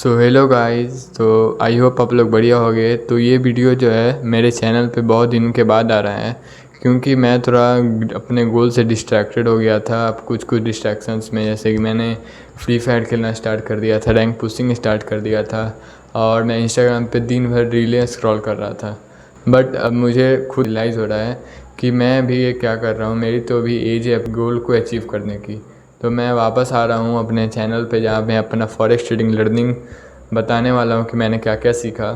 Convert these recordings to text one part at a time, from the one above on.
So hello guys. तो I hope आप लोग बढ़िया हो गए। तो ये वीडियो जो है मेरे चैनल पे बहुत दिनों के बाद आ रहा है, क्योंकि मैं थोड़ा अपने गोल से डिस्ट्रैक्टेड हो गया था। अब कुछ कुछ डिस्ट्रैक्शंस में, जैसे कि मैंने फ्री फायर खेलना स्टार्ट कर दिया था, रैंक पुशिंग स्टार्ट कर दिया था, और मैं इंस्टाग्राम पे दिन भर रीलें स्क्रॉल कर रहा था। बट अब मुझे खुद रियलाइज़ हो रहा है कि मैं भी ये क्या कर रहा हूँ। मेरी तो अभी एज है गोल को अचीव करने की। तो मैं वापस आ रहा हूँ अपने चैनल पे, जहाँ मैं अपना फॉरेक्स ट्रेडिंग लर्निंग बताने वाला हूँ कि मैंने क्या क्या सीखा।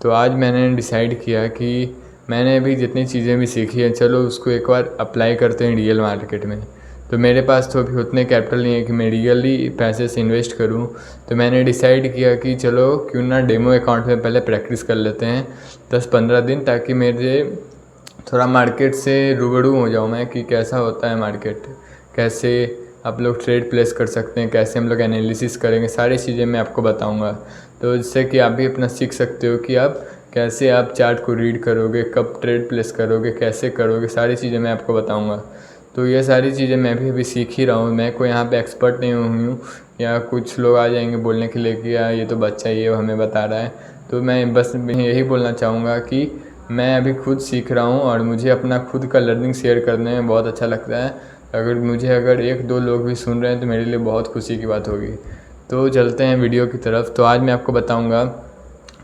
तो आज मैंने डिसाइड किया कि मैंने अभी जितनी चीज़ें भी सीखी हैं, चलो उसको एक बार अप्लाई करते हैं रियल मार्केट में। तो मेरे पास तो अभी उतने कैपिटल नहीं है कि मैं रियली पैसे से इन्वेस्ट करूं। तो मैंने डिसाइड किया कि चलो क्यों ना डेमो अकाउंट में पहले प्रैक्टिस कर लेते हैं 10-15 दिन, ताकि मेरे थोड़ा मार्केट से रूबरू हो जाऊँ मैं कि कैसा होता है मार्केट, कैसे आप लोग ट्रेड प्लेस कर सकते हैं, कैसे हम लोग एनालिसिस करेंगे, सारी चीज़ें मैं आपको बताऊंगा। तो जिससे कि आप भी अपना सीख सकते हो कि आप कैसे आप चार्ट को रीड करोगे, कब ट्रेड प्लेस करोगे, कैसे करोगे, सारी चीज़ें मैं आपको बताऊंगा। तो ये सारी चीज़ें मैं भी अभी सीख ही रहा हूँ। मैं कोई यहाँ पे एक्सपर्ट नहीं हुई हूँ, या कुछ लोग आ जाएंगे बोलने के लिए कि यार ये तो बच्चा ये हमें बता रहा है। तो मैं बस यही बोलना चाहूँगा कि मैं अभी खुद सीख रहा हूँ, और मुझे अपना खुद का लर्निंग शेयर करने में बहुत अच्छा लगता है। अगर एक दो लोग भी सुन रहे हैं तो मेरे लिए बहुत खुशी की बात होगी। तो चलते हैं वीडियो की तरफ। तो आज मैं आपको बताऊंगा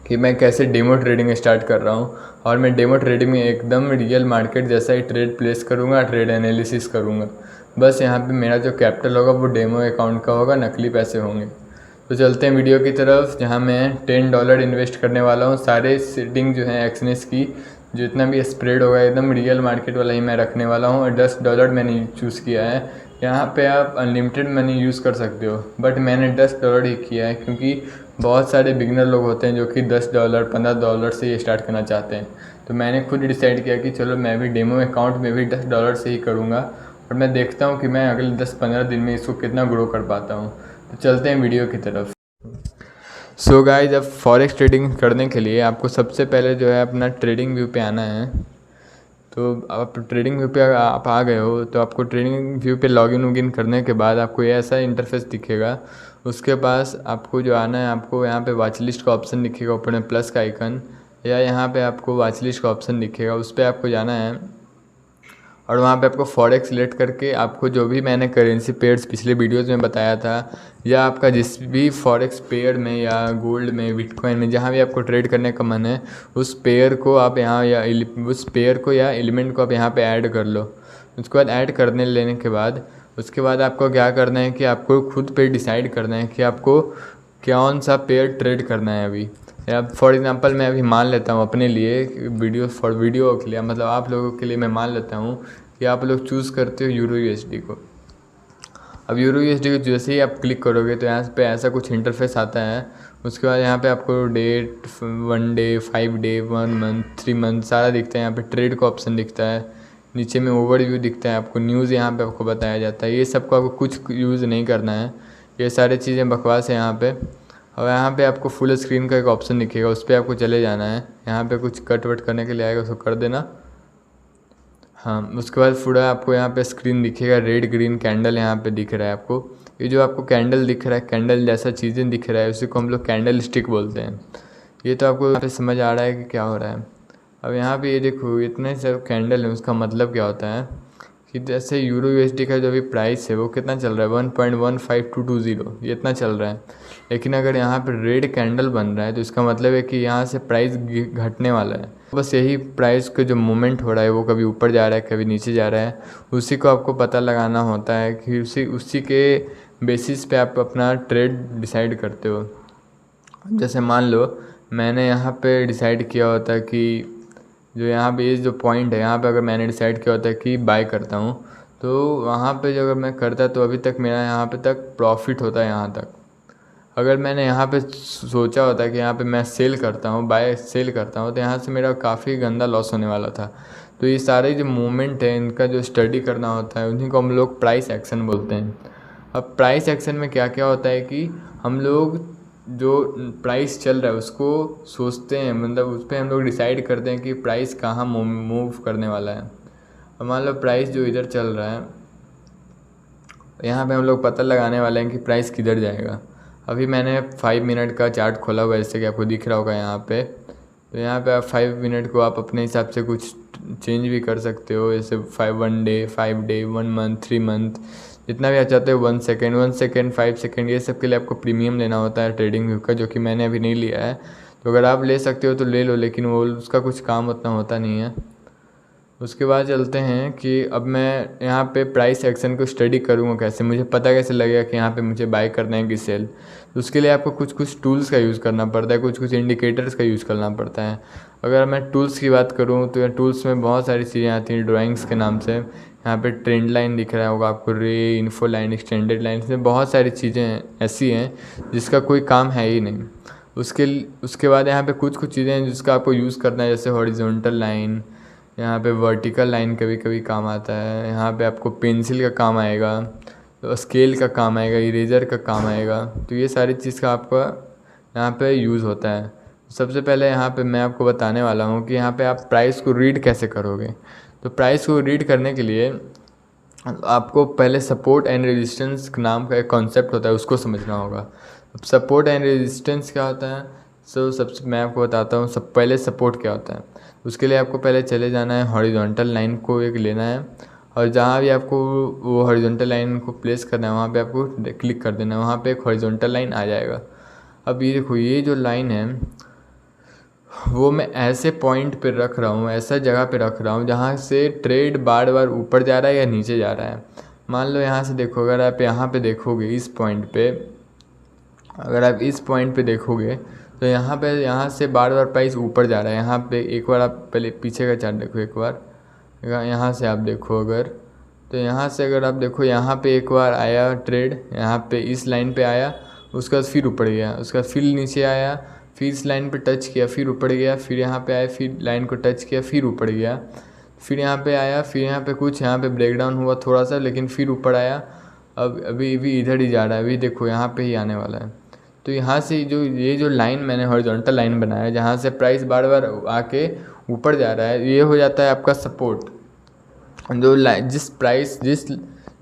कि मैं कैसे डेमो ट्रेडिंग स्टार्ट कर रहा हूँ, और मैं डेमो ट्रेडिंग में एकदम रियल मार्केट जैसा ही ट्रेड प्लेस करूँगा, ट्रेड एनालिसिस करूँगा। बस यहाँ पे मेरा जो कैपिटल होगा वो डेमो अकाउंट का होगा, नकली पैसे होंगे। तो चलते हैं वीडियो की तरफ, जहाँ मैं $10 इन्वेस्ट करने वाला हूँ। सारे सेटिंग जो है एक्सनेस की, जितना भी स्प्रेड होगा एकदम रियल मार्केट वाला ही मैं रखने वाला हूँ। और $10 मैंने चूज़ किया है। यहाँ पे आप अनलिमिटेड मनी यूज़ कर सकते हो, बट मैंने $10 ही किया है, क्योंकि बहुत सारे बिगनर लोग होते हैं जो कि $10 $15 से ये स्टार्ट करना चाहते हैं। तो मैंने खुद डिसाइड किया कि चलो मैं भी डेमो अकाउंट में भी $10 से ही करूँगा, और मैं देखता हूँ कि मैं अगले 10-15 दिन में इसको कितना ग्रो कर पाता हूँ। तो चलते हैं वीडियो की तरफ। सो गाइस, अब फॉरेक्स ट्रेडिंग करने के लिए आपको सबसे पहले जो है अपना ट्रेडिंग व्यू पे आना है। तो आप ट्रेडिंग व्यू पे आप आ गए हो, तो आपको ट्रेडिंग व्यू पे लॉगिन वॉगिन करने के बाद आपको ये ऐसा इंटरफेस दिखेगा। उसके पास आपको जो आना है, आपको यहाँ पे वॉच लिस्ट का ऑप्शन दिखेगा ऊपर में प्लस का आइकन, या यहाँ पे आपको वॉच लिस्ट का ऑप्शन दिखेगा, उस पर आपको जाना है। और वहाँ पे आपको फॉरेक्स सिलेक्ट करके आपको जो भी मैंने करेंसी पेयर्स पिछले वीडियोज़ में बताया था, या आपका जिस भी फॉरेक्स पेयर में या गोल्ड में, बिटकॉइन में, जहाँ भी आपको ट्रेड करने का मन है, उस पेयर को आप यहाँ या उस पेयर को या एलिमेंट को आप यहाँ पे ऐड कर लो। उसके बाद ऐड करने लेने के बाद उसके बाद आपको क्या करना है कि आपको खुद पे डिसाइड करना है कि आपको कौन सा पेयर ट्रेड करना है अभी। या फॉर एग्ज़ाम्पल मैं अभी मान लेता हूँ अपने लिए, वीडियो के लिए, मतलब आप लोगों के लिए मैं मान लेता हूँ कि आप लोग चूज़ करते हो यूरो यूएसडी को। अब यूरो यूएसडी को जैसे ही आप क्लिक करोगे तो यहाँ पे ऐसा कुछ इंटरफेस आता है। उसके बाद यहाँ पे आपको date, 1 day, 5 day, 1 month, 3 month सारा दिखता है। यहाँ पे ट्रेड का ऑप्शन दिखता है, नीचे में ओवरव्यू दिखता है, आपको न्यूज़ यहाँ पे आपको बताया जाता है। ये सब को आपको कुछ यूज़ नहीं करना है, ये सारी चीज़ें बकवास है यहाँ पे। और यहाँ पे आपको फुल स्क्रीन का एक ऑप्शन दिखेगा, उस पर आपको चले जाना है। यहाँ पे कुछ कट वट करने के लिए आएगा, उसको कर देना। हाँ, उसके बाद पूरा आपको यहाँ पे स्क्रीन दिखेगा, रेड ग्रीन कैंडल यहाँ पे दिख रहा है आपको। ये जो आपको कैंडल दिख रहा है, कैंडल जैसा चीज़ें दिख रहा है, उसी को हम लोग कैंडल स्टिक बोलते हैं। ये तो आपको यहाँ पे समझ आ रहा है कि क्या हो रहा है। अब यहाँ पे ये देखो, इतने सब कैंडल है, उसका मतलब क्या होता है कि जैसे यूरो यूएसडी का जो भी प्राइस है वो कितना चल रहा है, 1.15220, ये इतना चल रहा है। लेकिन अगर यहाँ पर रेड कैंडल बन रहा है तो इसका मतलब है कि यहाँ से प्राइस घटने वाला है। बस यही प्राइस का जो मूवमेंट हो रहा है वो कभी ऊपर जा रहा है, कभी नीचे जा रहा है, उसी को आपको पता लगाना होता है कि उसी के बेसिस पे आप अपना ट्रेड डिसाइड करते हो। जैसे मान लो मैंने यहाँ पे डिसाइड किया होता कि जो यहाँ पे ये जो पॉइंट है, यहाँ पे अगर मैंने डिसाइड किया होता है कि बाय करता हूँ, तो वहाँ पे जो अगर मैं करता तो अभी तक मेरा यहाँ पे तक प्रॉफिट होता है यहाँ तक। अगर मैंने यहाँ पे सोचा होता कि यहाँ पे मैं सेल करता हूँ, बाय सेल करता हूँ, तो यहाँ से मेरा काफ़ी गंदा लॉस होने वाला था। तो ये सारे जो मूवमेंट है इनका जो स्टडी करना होता है, उन्हीं को हम लोग प्राइस एक्शन बोलते हैं। अब प्राइस एक्शन में क्या क्या होता है कि हम लोग जो प्राइस चल रहा है उसको सोचते हैं, मतलब उस पर हम लोग डिसाइड करते हैं कि प्राइस कहाँ मूव करने वाला है। अब मान लो प्राइस जो इधर चल रहा है, यहाँ पे हम लोग पता लगाने वाले हैं कि प्राइस किधर जाएगा। अभी मैंने 5 मिनट का चार्ट खोला हुआ है, जैसे कि आपको दिख रहा होगा यहाँ पे। तो यहाँ पे आप 5 मिनट को आप अपने हिसाब से कुछ चेंज भी कर सकते हो, जैसे 1 डे, 5 डे, 1 मंथ, 3 मंथ, जितना भी आप चाहते हो। 1 सेकेंड, 5 सेकेंड, ये सब के लिए आपको प्रीमियम लेना होता है ट्रेडिंग व्यू का, जो कि मैंने अभी नहीं लिया है। तो अगर आप ले सकते हो तो ले लो, लेकिन वो उसका कुछ काम उतना होता नहीं है। उसके बाद चलते हैं कि अब मैं यहाँ पे प्राइस एक्शन को स्टडी करूँगा कैसे, मुझे पता कैसे लगेगा कि यहाँ पे मुझे बाय करना है कि सेल। तो उसके लिए आपको कुछ कुछ टूल्स का यूज़ करना पड़ता है, कुछ कुछ इंडिकेटर्स का यूज़ करना पड़ता है। अगर मैं टूल्स की बात करूँ तो टूल्स में बहुत सारी चीज़ें आती हैं ड्राइंग्स के नाम से। यहाँ पे ट्रेंड लाइन दिख रहा होगा आपको, रे, इन्फो लाइन, एक्सटेंडेड लाइन, इसमें बहुत सारी चीज़ें ऐसी हैं जिसका कोई काम है ही नहीं। उसके बाद यहाँ पे कुछ कुछ चीज़ें हैं जिसका आपको यूज़ करना है, जैसे हॉरिजॉन्टल लाइन, यहाँ पे वर्टिकल लाइन कभी कभी काम आता है। यहाँ पे आपको पेंसिल का काम आएगा, तो स्केल का काम आएगा, इरेजर का काम आएगा। तो ये सारी चीज़ का आपका यहाँ पे यूज़ होता है। सबसे पहले यहाँ पे मैं आपको बताने वाला हूँ कि यहाँ पे आप प्राइस को रीड कैसे करोगे। तो प्राइस को रीड करने के लिए आपको पहले सपोर्ट एंड रेजिस्टेंस नाम का एक कॉन्सेप्ट होता है, उसको समझना होगा। अब सपोर्ट एंड रेजिस्टेंस क्या होता है, सबसे मैं आपको बताता हूँ। पहले सपोर्ट क्या होता है, उसके लिए आपको पहले चले जाना है, हॉरिजॉन्टल लाइन को एक लेना है, और जहाँ भी आपको वो हॉरिजॉन्टल लाइन को प्लेस करना है वहाँ पे आपको क्लिक कर देना है, वहाँ पे एक हॉरिजॉन्टल लाइन आ जाएगा। अब ये देखो, ये जो लाइन है वो मैं ऐसे पॉइंट पे रख रहा हूँ, ऐसा जगह पे रख रहा हूँ जहाँ से ट्रेड बार बार ऊपर जा रहा है या नीचे जा रहा है। मान लो यहाँ से देखो, अगर आप यहाँ पे देखोगे इस पॉइंट पे, अगर आप इस पॉइंट पे देखोगे तो यहाँ से बार बार प्राइस ऊपर जा रहा है। यहाँ पे एक बार आप पहले पीछे का चार्ट देखो, एक बार यहाँ से आप देखो, अगर तो यहाँ से अगर आप देखो, यहाँ पे एक बार आया ट्रेड, यहाँ पे इस लाइन पे आया, उसके बाद फिर ऊपर गया, उसका फिर नीचे आया, फिर इस लाइन पे टच किया, फिर ऊपर गया, फिर यहाँ पे आया, फिर लाइन को टच किया, फिर ऊपर गया, फिर यहाँ पे आया, फिर यहाँ पे कुछ यहाँ पे ब्रेकडाउन हुआ थोड़ा सा, लेकिन फिर ऊपर आया। अब अभी भी इधर ही जा रहा है, अभी देखो यहाँ पे ही आने वाला है। तो यहाँ से ये जो लाइन मैंने हॉरिजॉन्टल लाइन बनाया, जहाँ से प्राइस बार बार आके ऊपर जा रहा है, ये हो जाता है आपका सपोर्ट। जो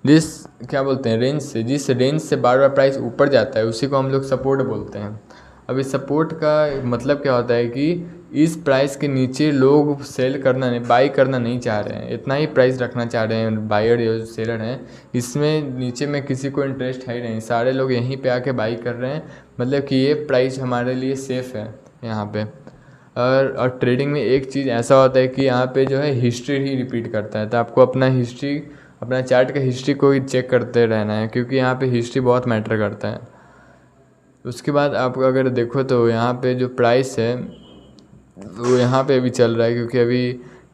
जिस क्या बोलते हैं, जिस रेंज से बार बार प्राइस ऊपर जाता है उसी को हम लोग सपोर्ट बोलते हैं। अब इस सपोर्ट का मतलब क्या होता है कि इस प्राइस के नीचे लोग बाई करना नहीं चाह रहे हैं, इतना ही प्राइस रखना चाह रहे हैं बायर या जो सेलर हैं। इसमें नीचे में किसी को इंटरेस्ट है ही नहीं, सारे लोग यहीं पे आके बाई कर रहे हैं, मतलब कि ये प्राइस हमारे लिए सेफ़ है यहाँ पे। और ट्रेडिंग में एक चीज़ ऐसा होता है कि यहाँ पे जो है हिस्ट्री ही रिपीट करता है, तो आपको अपना चार्ट का हिस्ट्री को ही चेक करते रहना है, क्योंकि यहाँ पे हिस्ट्री बहुत मैटर करता है। उसके बाद आप अगर देखो तो यहाँ पे जो प्राइस है वो यहाँ पे अभी चल रहा है, क्योंकि अभी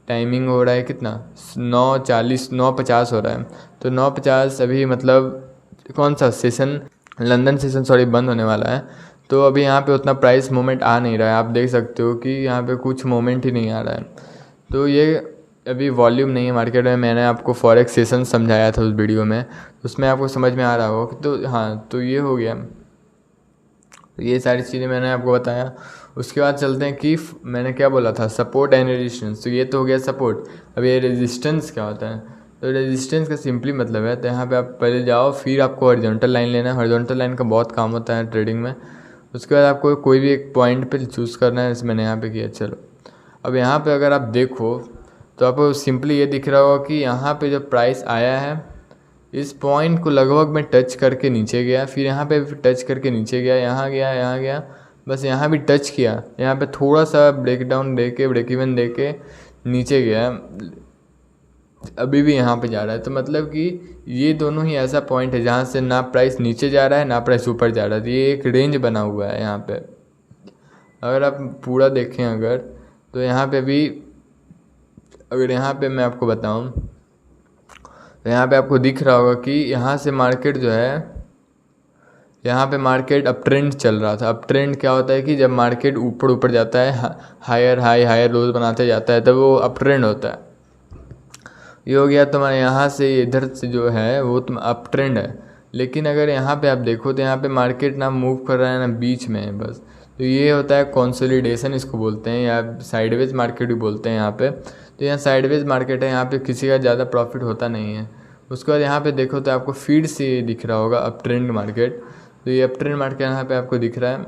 टाइमिंग हो रहा है कितना, 9:50 हो रहा है। तो 9:50 अभी मतलब कौन सा सेशन, लंदन सेशन सॉरी, बंद होने वाला है। तो अभी यहाँ पे उतना प्राइस मूवमेंट आ नहीं रहा है, आप देख सकते हो कि यहाँ पे कुछ मूवमेंट ही नहीं आ रहा है। तो ये अभी वॉल्यूम नहीं है मार्केट में। मैंने आपको फॉरेक्स सेशन समझाया था उस वीडियो में, उसमें आपको समझ में आ रहा होगा। तो हाँ, तो ये हो गया, तो ये सारी चीज़ें मैंने आपको बताया। उसके बाद चलते हैं कि मैंने क्या बोला था, सपोर्ट एंड रेजिस्टेंस। तो ये तो हो गया सपोर्ट। अब ये रेजिस्टेंस क्या होता है, तो रेजिस्टेंस का सिंपली मतलब है, तो यहाँ पे आप पहले जाओ, फिर आपको हॉरिजॉन्टल लाइन लेना है। हॉरिजॉन्टल लाइन का बहुत काम होता है ट्रेडिंग में। उसके बाद आपको कोई भी एक पॉइंट पे चूज़ करना है, जैसे मैंने यहाँ पे किया। चलो, अब यहाँ पे अगर आप देखो तो आपको सिंपली ये दिख रहा होगा कि यहाँ पे जो प्राइस आया है, इस पॉइंट को लगभग मैं टच करके नीचे गया, फिर यहाँ पे भी टच करके नीचे गया, यहाँ गया, बस यहाँ भी टच किया, यहाँ पे थोड़ा सा ब्रेक इवन दे के नीचे गया, अभी भी यहाँ पे जा रहा है। तो मतलब कि ये दोनों ही ऐसा पॉइंट है जहाँ से ना प्राइस नीचे जा रहा है ना प्राइस ऊपर जा रहा है। तो ये एक रेंज बना हुआ है यहाँ पे। अगर आप पूरा देखें अगर, तो यहाँ पे भी अगर यहाँ पे मैं आपको बताऊँ तो यहाँ पे आपको दिख रहा होगा कि यहाँ से मार्केट जो है, यहाँ पे मार्केट अप ट्रेंड चल रहा था। अप ट्रेंड क्या होता है कि जब मार्केट ऊपर जाता है, हायर लोज बनाते जाता है, तब वो अप ट्रेंड होता है। ये हो गया तुम्हारे यहाँ से इधर से जो है वो तुम अप ट्रेंड है। लेकिन अगर यहाँ पे आप देखो तो यहाँ पे मार्केट ना मूव कर रहा है ना बीच में है बस। तो ये होता है कंसोलिडेशन इसको बोलते हैं, या साइडवेज मार्केट भी बोलते हैं यहाँ पे। तो यहाँ साइडवेज मार्केट है, यहाँ पे किसी का ज़्यादा प्रॉफिट होता नहीं है। उसके बाद यहाँ पे देखो तो आपको फीड से दिख रहा होगा अप ट्रेंड मार्केट। तो ये अप ट्रेंड मार्केट यहाँ पे आपको दिख रहा है।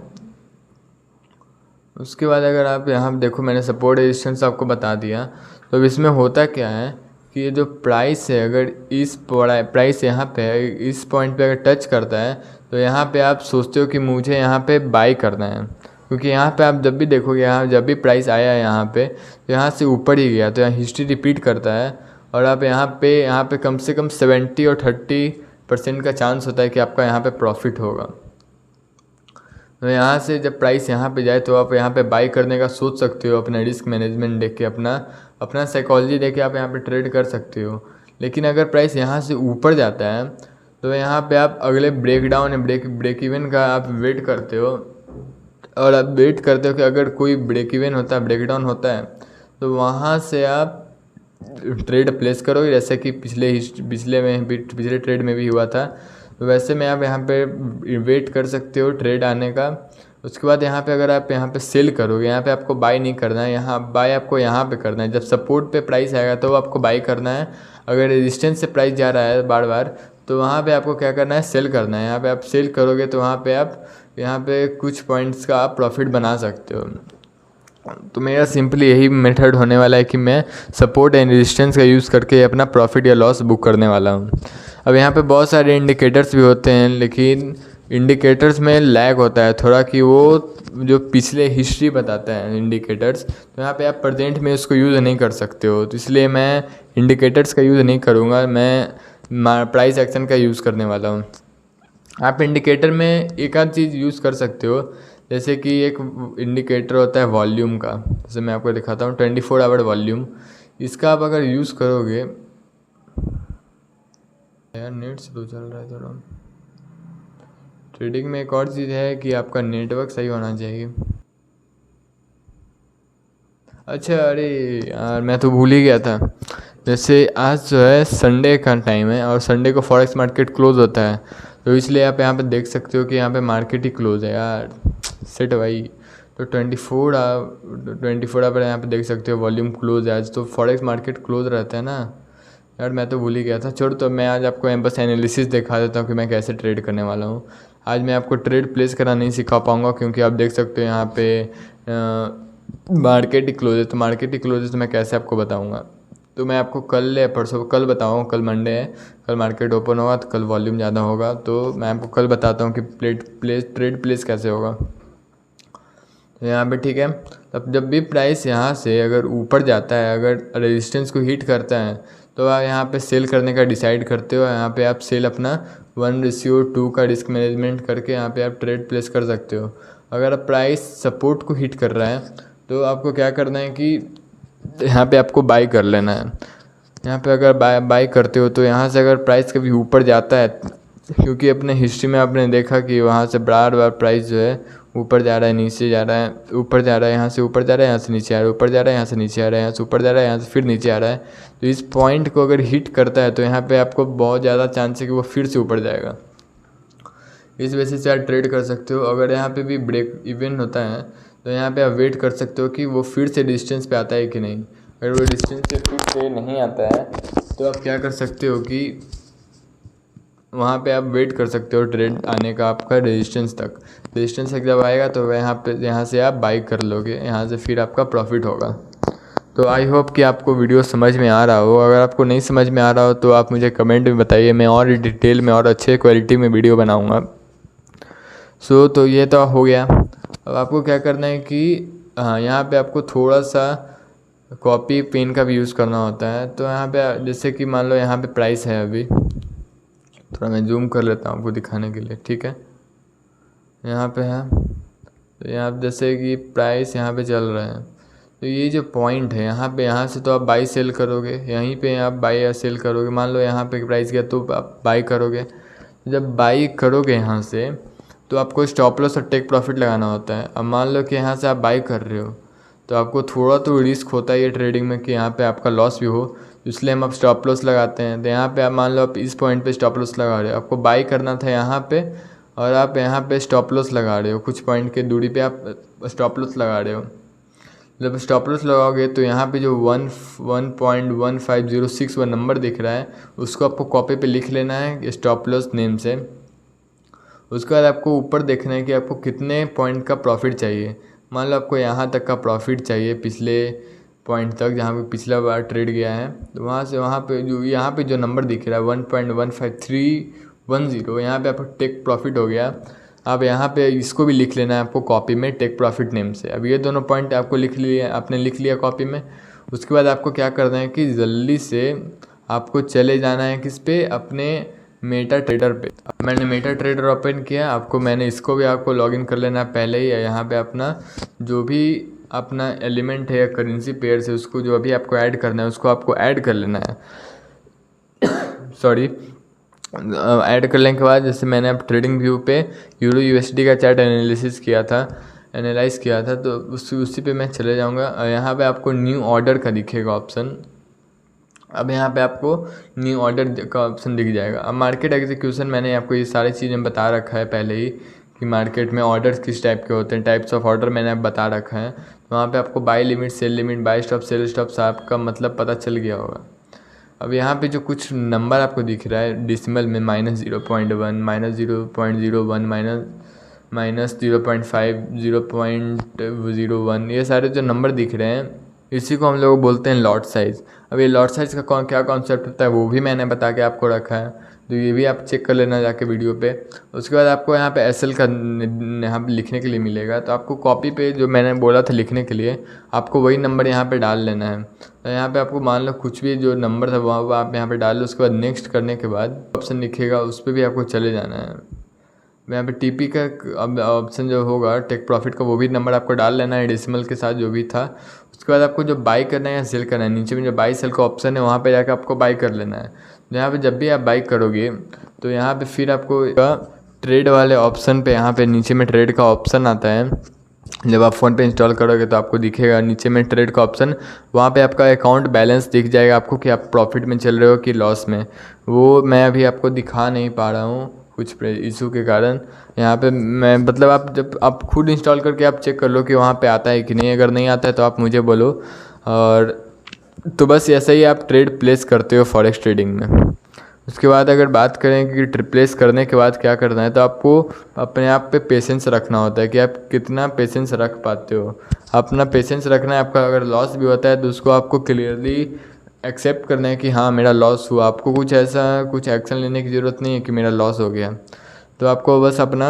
उसके बाद अगर आप यहाँ देखो, मैंने सपोर्ट रेजिस्टेंस आपको बता दिया। तो अब इसमें होता क्या है कि ये जो प्राइस है, अगर इस प्राइस यहाँ पे है, इस पॉइंट पे अगर टच करता है तो यहाँ पे आप सोचते हो कि मुझे यहाँ पे बाई करना है, क्योंकि यहाँ पे आप जब भी देखोगे, यहाँ जब भी प्राइस आया है यहाँ पे, तो यहाँ से ऊपर ही गया, तो यहाँ हिस्ट्री रिपीट करता है। और आप यहाँ पे कम से कम 70 और 30% का चांस होता है कि आपका यहाँ पे प्रॉफिट होगा। तो यहाँ से जब प्राइस यहाँ पे जाए तो आप यहाँ पे बाई करने का सोच सकते हो, अपना रिस्क मैनेजमेंट देख के, अपना साइकोलॉजी देख के आप यहाँ पे ट्रेड कर सकते हो। लेकिन अगर प्राइस यहाँ से ऊपर जाता है तो यहाँ पे आप अगले ब्रेकडाउन या ब्रेक इवन का आप वेट करते हो, और आप वेट करते हो कि अगर कोई ब्रेक इवन होता है, ब्रेकडाउन होता है, तो वहाँ से आप ट्रेड प्लेस करोगे, जैसे कि पिछले ट्रेड में भी हुआ था। तो वैसे में आप यहाँ पे वेट कर सकते हो ट्रेड आने का। उसके बाद यहाँ पे अगर आप यहाँ पे सेल करोगे, यहाँ पे आपको बाय नहीं करना है, यहाँ बाय आपको यहाँ पे करना है। जब सपोर्ट पे प्राइस आएगा तो आपको बाय करना है। अगर रेजिस्टेंस से प्राइस जा रहा है बार बार, तो वहाँ पे आपको क्या करना है, सेल करना है। यहाँ पे आप सेल करोगे तो वहाँ पे आप कुछ पॉइंट्स का आप प्रॉफिट बना सकते हो। तो मेरा सिंपली यही मेथड होने वाला है कि मैं सपोर्ट एंड रेजिस्टेंस का यूज़ करके अपना प्रॉफिट या लॉस बुक करने वाला हूँ। अब यहाँ पे बहुत सारे इंडिकेटर्स भी होते हैं, लेकिन इंडिकेटर्स में लैग होता है थोड़ा, कि वो जो पिछले हिस्ट्री बताता है इंडिकेटर्स, तो यहाँ पे आप प्रेजेंट में उसको यूज़ नहीं कर सकते हो। तो इसलिए मैं इंडिकेटर्स का यूज़ नहीं करूँगा, मैं प्राइस एक्शन का यूज़ करने वाला हूँ। आप इंडिकेटर में एक आध चीज़ यूज़ कर सकते हो, जैसे कि एक इंडिकेटर होता है वॉल्यूम का। जैसे मैं आपको दिखाता हूँ 24 आवर वॉल्यूम। इसका आप अगर यूज़ करोगे, यार नेट स्लो चल रहा है थोड़ा। ट्रेडिंग में एक और चीज़ है कि आपका नेटवर्क सही होना चाहिए। अच्छा, अरे यार मैं तो भूल ही गया था। जैसे आज जो है संडे का टाइम है, और संडे को फॉरेक्स मार्केट क्लोज होता है, तो इसलिए आप यहाँ पे देख सकते हो कि यहाँ पे मार्केट ही क्लोज है यार। सेट भाई, तो 24 आवर यहाँ पे देख सकते हो वॉल्यूम क्लोज है आज। तो फॉरेक्स मार्केट क्लोज रहता है ना यार, मैं तो भूल ही गया था। छोड़, तो मैं आज आपको बस एनालिसिस दिखा देता हूँ कि मैं कैसे ट्रेड करने वाला हूँ। आज मैं आपको ट्रेड प्लेस करना नहीं सिखा पाऊँगा, क्योंकि आप देख सकते हो यहाँ पे मार्केट ही क्लोज है। तो मार्केट ही क्लोज है तो मैं कैसे आपको बताऊँगा। तो मैं आपको कल या परसों, कल बताऊँगा। कल मंडे है, कल मार्केट ओपन होगा तो कल वॉल्यूम ज़्यादा होगा, तो मैं आपको कल बताता हूँ कि ट्रेड प्लेस कैसे होगा। तो यहाँ पे ठीक है। अब जब भी प्राइस यहाँ से अगर ऊपर जाता है, अगर रेजिस्टेंस को हिट करता है, तो आप यहाँ पे सेल करने का डिसाइड करते हो। यहाँ पे आप सेल अपना 1:2 का रिस्क मैनेजमेंट करके यहाँ पे आप ट्रेड प्लेस कर सकते हो। अगर प्राइस सपोर्ट को हिट कर रहा है तो आपको क्या करना है कि यहाँ पे आपको बाई कर लेना है। यहाँ पे अगर बाई करते हो तो यहाँ से अगर प्राइस कभी ऊपर जाता है, क्योंकि अपने हिस्ट्री में आपने देखा कि वहाँ से बार बार प्राइस जो है ऊपर जा रहा है, नीचे जा रहा है, ऊपर जा रहा है, यहाँ से ऊपर जा रहा है, यहाँ से नीचे आ रहा है, ऊपर जा रहा है, यहाँ से नीचे आ रहा है, यहाँ से ऊपर जा रहा है, यहाँ से फिर नीचे आ रहा है। तो इस पॉइंट को अगर हिट करता है तो यहाँ पे आपको बहुत ज़्यादा चांस है कि वो फिर से ऊपर जाएगा। इस वजह से आप ट्रेड कर सकते हो। अगर यहाँ पे भी ब्रेक इवन होता है तो यहाँ पे आप वेट कर सकते हो कि वो फिर से डिस्टेंस पे आता है कि नहीं। अगर वो डिस्टेंस से फिर से नहीं आता है तो आप क्या कर सकते हो कि वहाँ पे आप वेट कर सकते हो ट्रेड आने का आपका रेजिस्टेंस तक। रेजिस्टेंस तक जब आएगा तो यहाँ से आप बाई कर लोगे, यहाँ से फिर आपका प्रॉफिट होगा। तो आई होप कि आपको वीडियो समझ में आ रहा हो। अगर आपको नहीं समझ में आ रहा हो तो आप मुझे कमेंट में बताइए, मैं और डिटेल में और अच्छे क्वालिटी में वीडियो बनाऊँगा। तो ये तो हो गया। अब आपको क्या करना है कि यहाँ पे आपको थोड़ा सा कॉपी पेन का भी यूज़ करना होता है। तो यहाँ पे जैसे कि मान लो यहाँ पे प्राइस है, अभी थोड़ा मैं जूम कर लेता हूँ आपको दिखाने के लिए, ठीक है। यहाँ पे है, तो यहाँ जैसे कि प्राइस यहाँ पे चल रहा है, तो ये जो पॉइंट है यहाँ से तो आप बाई सेल करोगे, यहीं पे आप बाई या सेल करोगे। मान लो यहाँ पे प्राइस गया तो आप बाई करोगे। जब बाई करोगे यहाँ से तो आपको स्टॉप लॉस और टेक प्रॉफिट लगाना होता है। अब मान लो कि यहाँ से आप बाई कर रहे हो तो आपको थोड़ा तो रिस्क होता है ये ट्रेडिंग में कि यहाँ पे आपका लॉस भी हो, इसलिए हम आप स्टॉप लॉस लगाते हैं। तो यहाँ पे आप मान लो आप इस पॉइंट पे स्टॉप लॉस लगा रहे हो, आपको बाई करना था यहाँ पे, और आप यहाँ पे स्टॉप लॉस लगा रहे हो, कुछ पॉइंट के दूरी पे आप स्टॉप लॉस लगा रहे हो। जब स्टॉप लॉस लगाओगे तो यहाँ पे जो 1.1506 नंबर दिख रहा है उसको आपको कॉपी पे लिख लेना है स्टॉप लॉस नेम से। उसके बाद आपको ऊपर देखना है कि आपको कितने पॉइंट का प्रॉफिट चाहिए। मान लो आपको यहाँ तक का प्रॉफिट चाहिए, पिछले पॉइंट तक जहाँ पे पिछला बार ट्रेड गया है, तो वहाँ से वहाँ पे यहाँ पे जो नंबर दिख रहा है 1.15310, यहाँ पे आपको टेक प्रॉफिट हो गया। अब यहाँ पे इसको भी लिख लेना है आपको कॉपी में टेक प्रॉफिट नेम से। अब ये दोनों पॉइंट आपको लिख लिया, आपने लिख लिया कॉपी में। उसके बाद आपको क्या करना है कि जल्दी से आपको चले जाना है किस पे, अपने मेटा ट्रेडर पे। मैंने मेटा ट्रेडर ओपन किया, आपको मैंने इसको भी आपको लॉगिन कर लेना है पहले ही। यहाँ पे अपना जो भी अपना एलिमेंट है या करेंसी पेयर से उसको जो अभी आपको ऐड करना है उसको आपको ऐड कर लेना है। सॉरी, ऐड करने के बाद जैसे मैंने अब ट्रेडिंग व्यू पे यूरो यूएसडी का चार्ट एनालिसिस किया था, एनालाइज किया था, तो उसी पे मैं चले जाऊँगा। यहाँ पे आपको न्यू ऑर्डर का दिखेगा ऑप्शन। अब यहाँ पे आपको न्यू ऑर्डर का ऑप्शन दिख जाएगा। अब मार्केट एग्जीक्यूशन मैंने आपको ये सारी चीज़ें बता रखा है पहले ही कि मार्केट में ऑर्डर्स किस टाइप के होते हैं, टाइप्स ऑफ ऑर्डर मैंने आप बता रखा है। तो वहाँ पे आपको buy limit, sell limit, buy stop, sell stop आपका मतलब पता चल गया होगा। अब यहाँ पे जो कुछ नंबर आपको दिख रहा है डिसिमल में -0.1, -0.01, -0.5, 0.01, ये सारे जो नंबर दिख रहे हैं इसी को हम लोग बोलते हैं लॉट साइज़। अब ये लॉट साइज़ का क्या कॉन्सेप्ट होता है वो भी मैंने बता के आपको रखा है, तो ये भी आप चेक कर लेना जाके वीडियो पे। उसके बाद आपको यहाँ पे एसएल का यहाँ पे लिखने के लिए मिलेगा, तो आपको कॉपी पे जो मैंने बोला था लिखने के लिए आपको वही नंबर यहाँ पे डाल लेना है। तो यहाँ पे आपको मान लो कुछ भी जो नंबर था वो आप यहाँ पे डाल लो। उसके बाद नेक्स्ट करने के बाद ऑप्शन दिखेगा, उस पर भी आपको चले जाना है। यहाँ पे टीपी का अब ऑप्शन जो होगा टेक प्रॉफिट का, वो भी नंबर आपको डाल लेना है डेसिमल के साथ जो भी था। उसके बाद आपको जो बाई करना है या सेल करना है, नीचे में जो बाई सेल का ऑप्शन है वहाँ पे जाकर आपको बाई कर लेना है। यहाँ पे जब भी आप बाई करोगे तो यहाँ पे फिर आपको ट्रेड वाले ऑप्शन पे, यहाँ पे नीचे में ट्रेड का ऑप्शन आता है। जब आप फ़ोन पे इंस्टॉल करोगे तो आपको दिखेगा नीचे में ट्रेड का ऑप्शन, वहाँ पे आपका अकाउंट बैलेंस दिख जाएगा आपको कि आप प्रॉफिट में चल रहे हो कि लॉस में। वो मैं अभी आपको दिखा नहीं पा रहा हूँ कुछ इशू के कारण। यहाँ पे मैं मतलब आप जब आप खुद इंस्टॉल करके आप चेक कर लो कि वहाँ पे आता है कि नहीं। अगर नहीं आता है तो आप मुझे बोलो। और तो बस ऐसा ही आप ट्रेड प्लेस करते हो फॉरेक्स ट्रेडिंग में। उसके बाद अगर बात करें कि प्लेस करने के बाद क्या करना है, तो आपको अपने आप पे पेशेंस रखना होता है कि आप कितना पेशेंस रख पाते हो। अपना पेशेंस रखना है। आपका अगर लॉस भी होता है तो उसको आपको क्लियरली एक्सेप्ट करना है कि हाँ मेरा लॉस हुआ। आपको कुछ एक्शन लेने की ज़रूरत नहीं है कि मेरा लॉस हो गया। तो आपको बस अपना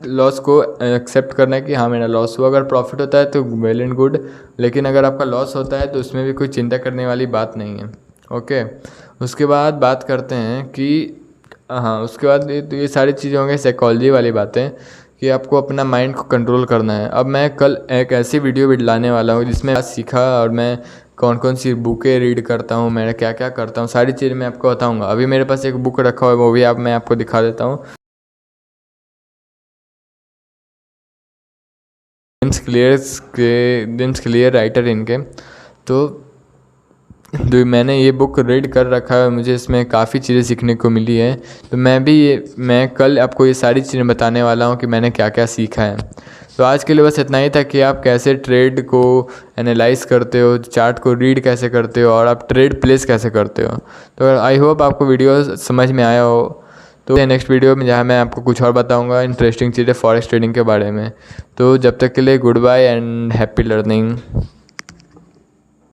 लॉस को एक्सेप्ट करना है कि हाँ मेरा लॉस हुआ। अगर प्रॉफिट होता है तो वेल एंड गुड, लेकिन अगर आपका लॉस होता है तो उसमें भी कोई चिंता करने वाली बात नहीं है। ओके, उसके बाद बात करते हैं कि हाँ उसके बाद तो ये सारी चीज़ें होंगी साइकोलॉजी वाली बातें कि आपको अपना माइंड को कंट्रोल करना है। अब मैं कल एक ऐसी वीडियो भी लाने वाला हूँ जिसमें सीखा और मैं कौन कौन सी बुकें रीड करता हूँ, मैं क्या क्या करता हूँ, सारी चीज़ें मैं आपको बताऊँगा। अभी मेरे पास एक बुक रखा हुआ है, वो भी मैं आपको दिखा देता हूँ। जेम्स क्लियर राइटर इनके, तो मैंने ये बुक रीड कर रखा है, मुझे इसमें काफ़ी चीज़ें सीखने को मिली है। तो मैं कल आपको ये सारी चीज़ें बताने वाला हूँ कि मैंने क्या क्या सीखा है। तो आज के लिए बस इतना ही था कि आप कैसे ट्रेड को एनालाइज करते हो, चार्ट को रीड कैसे करते हो और आप ट्रेड प्लेस कैसे करते हो। तो आई होप आपको वीडियो समझ में आया हो। तो नेक्स्ट वीडियो में जहाँ मैं आपको कुछ और बताऊँगा इंटरेस्टिंग चीज़ें फॉरेक्स ट्रेडिंग के बारे में। तो जब तक के लिए goodbye and happy learning.